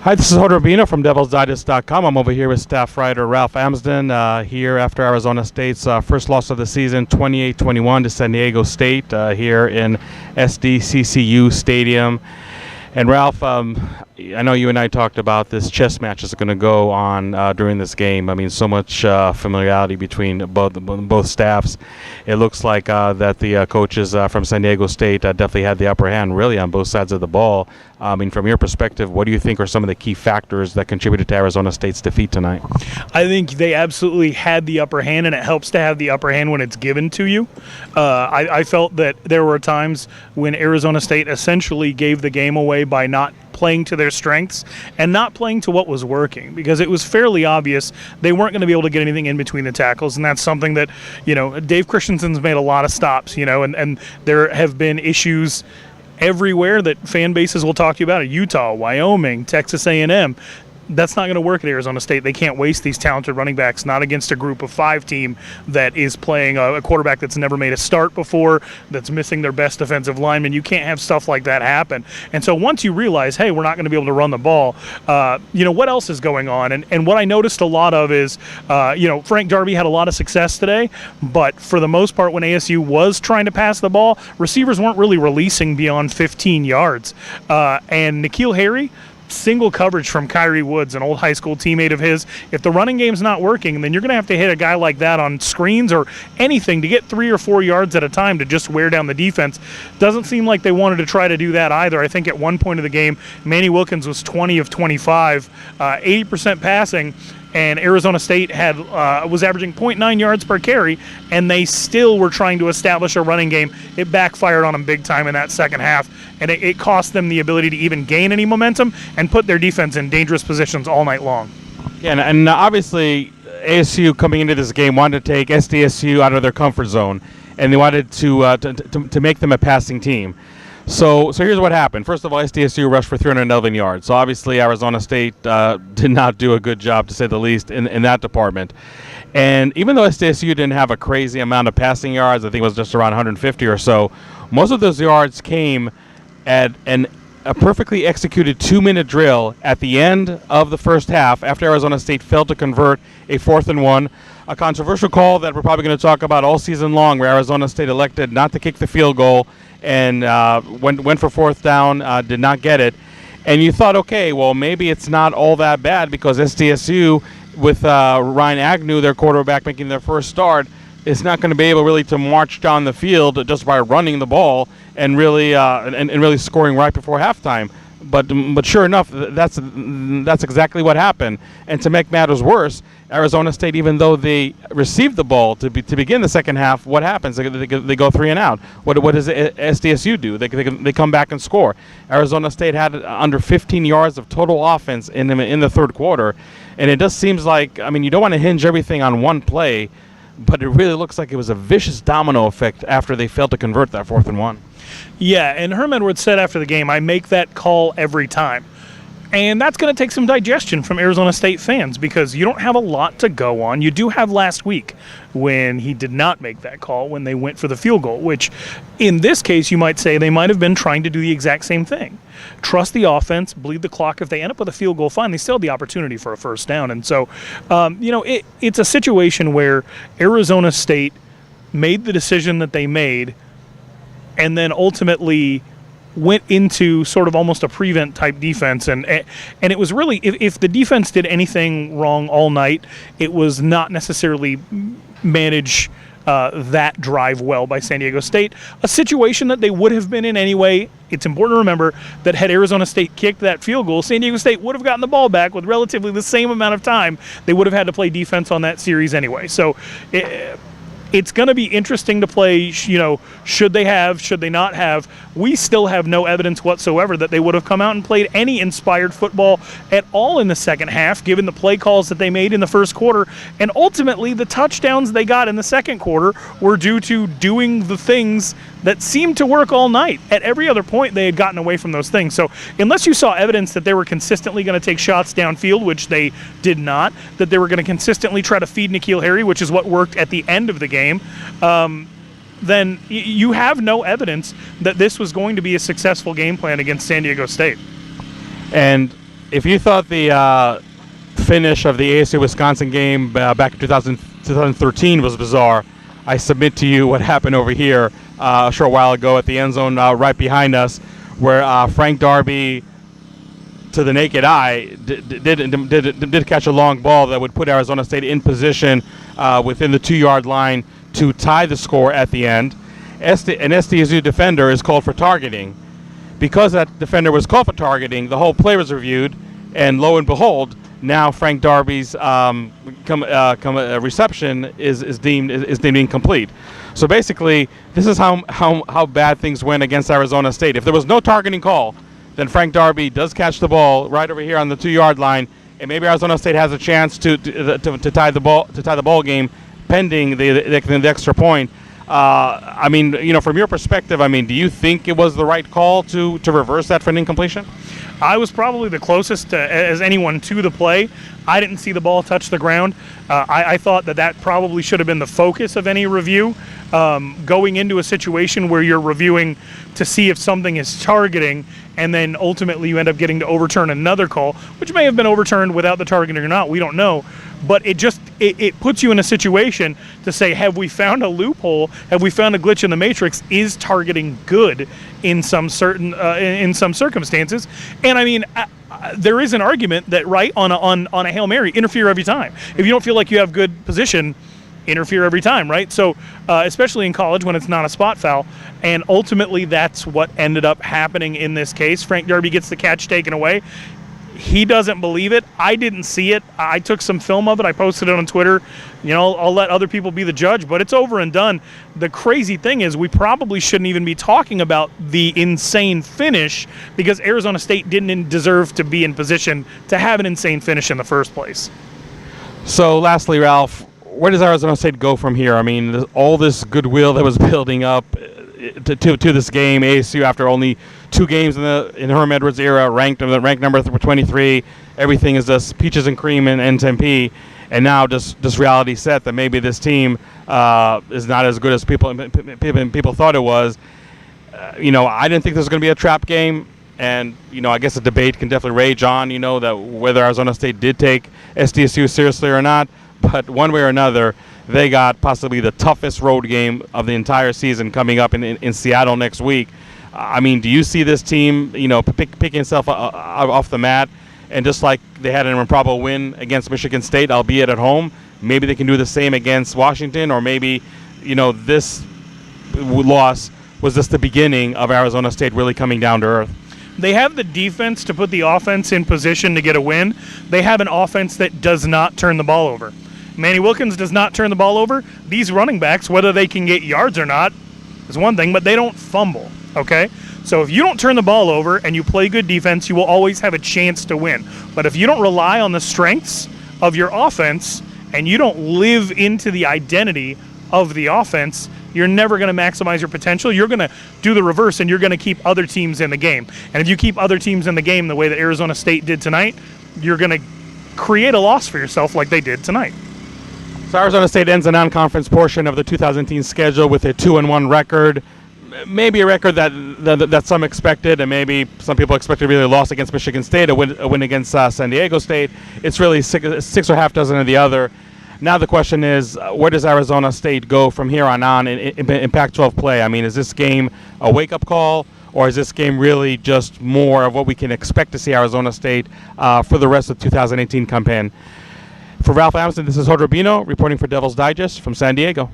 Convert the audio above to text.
Hi, this is Hoda Rubino from DevilsDigest.com. I'm over here with staff writer Ralph Amsden here after Arizona State's first loss of the season, 28-21 to San Diego State here in SDSU Stadium. And Ralph, I know you and I talked about this chess match that's going to go on during this game. I mean, so much familiarity between both staffs. It looks like that the coaches from San Diego State definitely had the upper hand, really, on both sides of the ball. I mean, from your perspective, what do you think are some of the key factors that contributed to Arizona State's defeat tonight? I think they absolutely had the upper hand, and it helps to have the upper hand when it's given to you. I felt that there were times when Arizona State essentially gave the game away by not playing to their strengths and not playing to what was working, because it was fairly obvious they weren't going to be able to get anything in between the tackles, and that's something that, Dave Christensen's made a lot of stops, and there have been issues everywhere that fan bases will talk to you about: Utah, Wyoming, Texas A&M. That's not going to work at Arizona State. They can't waste these talented running backs, not against a group of 5 team that is playing a quarterback that's never made a start before, that's missing their best defensive lineman. You can't have stuff like that happen. And so once you realize, hey, we're not going to be able to run the ball, what else is going on? And what I noticed a lot of is, Frank Darby had a lot of success today, but for the most part, when ASU was trying to pass the ball, receivers weren't really releasing beyond 15 yards. And N'Keal Harry, single coverage from Kyrie Woods, an old high school teammate of his. If the running game's not working, then you're going to have to hit a guy like that on screens or anything to get 3 or 4 yards at a time to just wear down the defense. Doesn't seem like they wanted to try to do that either. I think at one point of the game, Manny Wilkins was 20 of 25, 80% passing, and Arizona State was averaging 0.9 yards per carry, and they still were trying to establish a running game. It backfired on them big time in that second half, and it cost them the ability to even gain any momentum and put their defense in dangerous positions all night long. Yeah, and obviously ASU coming into this game wanted to take SDSU out of their comfort zone, and they wanted to make them a passing team. So here's what happened. First of all, SDSU rushed for 311 yards. So obviously Arizona State did not do a good job, to say the least, in that department. And even though SDSU didn't have a crazy amount of passing yards, I think it was just around 150 or so, most of those yards came at a perfectly executed 2-minute drill at the end of the first half after Arizona State failed to convert a 4th and 1. A controversial call that we're probably going to talk about all season long, where Arizona State elected not to kick the field goal and went for 4th down, did not get it. And you thought, okay, well, maybe it's not all that bad, because SDSU, with Ryan Agnew, their quarterback, making their first start, is not going to be able really to march down the field just by running the ball and really really scoring right before halftime. But sure enough, that's exactly what happened. And to make matters worse, Arizona State, even though they received the ball to begin the second half, what happens? They go 3 and out. What does SDSU do? They come back and score. Arizona State had under 15 yards of total offense in the third quarter, and it just seems like, I mean, you don't want to hinge everything on one play, but it really looks like it was a vicious domino effect after they failed to convert that 4th and 1. Yeah, and Herm Edwards said after the game, I make that call every time. And that's going to take some digestion from Arizona State fans, because you don't have a lot to go on. You do have last week when he did not make that call, when they went for the field goal, which in this case you might say they might have been trying to do the exact same thing. Trust the offense, bleed the clock. If they end up with a field goal, fine, they still have the opportunity for a first down. And so, it's a situation where Arizona State made the decision that they made, and then ultimately went into sort of almost a prevent type defense, and it was really, if the defense did anything wrong all night, it was not necessarily manage that drive well by San Diego State, a situation that they would have been in anyway. It's important to remember that had Arizona State kicked that field goal, San Diego State would have gotten the ball back with relatively the same amount of time. They would have had to play defense on that series anyway. So it's going to be interesting to play, should they have, should they not have. We still have no evidence whatsoever that they would have come out and played any inspired football at all in the second half, given the play calls that they made in the first quarter. And ultimately, the touchdowns they got in the second quarter were due to doing the things that seemed to work all night. At every other point, they had gotten away from those things. So unless you saw evidence that they were consistently going to take shots downfield, which they did not, that they were going to consistently try to feed N'Keal Harry, which is what worked at the end of the game, then you have no evidence that this was going to be a successful game plan against San Diego State. And if you thought the finish of the ASU Wisconsin game back in 2013 was bizarre, I submit to you what happened over here a short while ago at the end zone right behind us, where Frank Darby, to the naked eye, did catch a long ball that would put Arizona State in position within the 2-yard line to tie the score at the end. An SDSU defender is called for targeting. Because that defender was called for targeting, the whole play was reviewed, and lo and behold, now Frank Darby's reception is deemed incomplete. So basically, this is how bad things went against Arizona State. If there was no targeting call, then Frank Darby does catch the ball right over here on the 2-yard line, and maybe Arizona State has a chance to tie the ball game, pending the extra point. I mean, from your perspective, I mean, do you think it was the right call to reverse that for an incompletion? I was probably the closest as anyone to the play. I didn't see the ball touch the ground. I thought that probably should have been the focus of any review. Going into a situation where you're reviewing to see if something is targeting, and then ultimately you end up getting to overturn another call, which may have been overturned without the targeting or not, we don't know. But it puts you in a situation to say, have we found a loophole? Have we found a glitch in the matrix? Is targeting good in some circumstances? And I mean, there is an argument that on a Hail Mary, interfere every time. If you don't feel like you have good position, interfere every time, right? So especially in college when it's not a spot foul. And ultimately that's what ended up happening in this case. Frank Darby gets the catch taken away. He doesn't believe it. I didn't see it. I took some film of it. I posted it on Twitter. I'll let other people be the judge, but it's over and done. The crazy thing is we probably shouldn't even be talking about the insane finish, because Arizona State didn't deserve to be in position to have an insane finish in the first place. So lastly, Ralph, where does Arizona State go from here? I mean, all this goodwill that was building up to this game, ASU after only 2 games in Herm Edwards era, ranked number 23. Everything is just peaches and cream in Tempe, and now just reality set that maybe this team is not as good as people thought it was. I didn't think this was going to be a trap game, and I guess the debate can definitely rage on. That whether Arizona State did take SDSU seriously or not, but one way or another, they got possibly the toughest road game of the entire season coming up in Seattle next week. I mean, do you see this team, picking itself off the mat, and just like they had an improbable win against Michigan State, albeit at home, maybe they can do the same against Washington, or maybe, this loss was just the beginning of Arizona State really coming down to earth? They have the defense to put the offense in position to get a win. They have an offense that does not turn the ball over. Manny Wilkins does not turn the ball over. These running backs, whether they can get yards or not, is one thing, but they don't fumble, okay? So if you don't turn the ball over and you play good defense, you will always have a chance to win. But if you don't rely on the strengths of your offense and you don't live into the identity of the offense, you're never going to maximize your potential. You're going to do the reverse, and you're going to keep other teams in the game. And if you keep other teams in the game the way that Arizona State did tonight, you're going to create a loss for yourself like they did tonight. So Arizona State ends the non-conference portion of the 2018 schedule with a 2-1 record. Maybe a record that some expected, and maybe some people expected really a loss against Michigan State, a win against San Diego State. It's really six or half dozen of the other. Now the question is, where does Arizona State go from here on in Pac-12 play? I mean, is this game a wake-up call, or is this game really just more of what we can expect to see Arizona State for the rest of the 2018 campaign? For Ralph Amundsen, this is Jose Rubino reporting for Devil's Digest from San Diego.